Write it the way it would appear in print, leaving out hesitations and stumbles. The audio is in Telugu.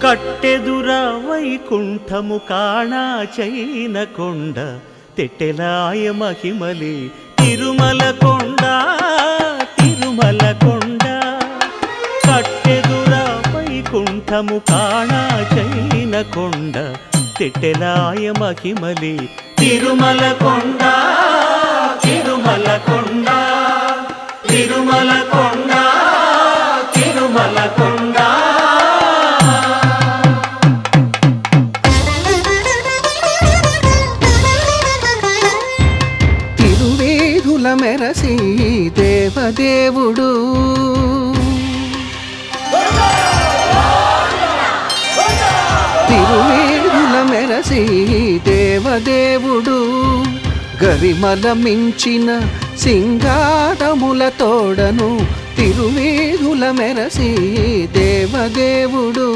కట్టెదుర వైకుంఠము కాణా చైన కొండ తెట్టెలాయ మహిమలి తిరుమల కొండ తిరుమల కొండ కట్టెదుర వైకుంఠము కాణా చైన కొండ తెట్టెలాయ మహిమలి తిరుమల కొండ తిరుమల కొండ తిరుమల కొండ తిరుమల కొండ తిరువేధుల మెరసి దేవదేవుడు తిరువేధుల మెరసి దేవదేవుడు గరిమల మించిన సింగారముల తోడను తిరువేధుల మెరసి దేవదేవుడు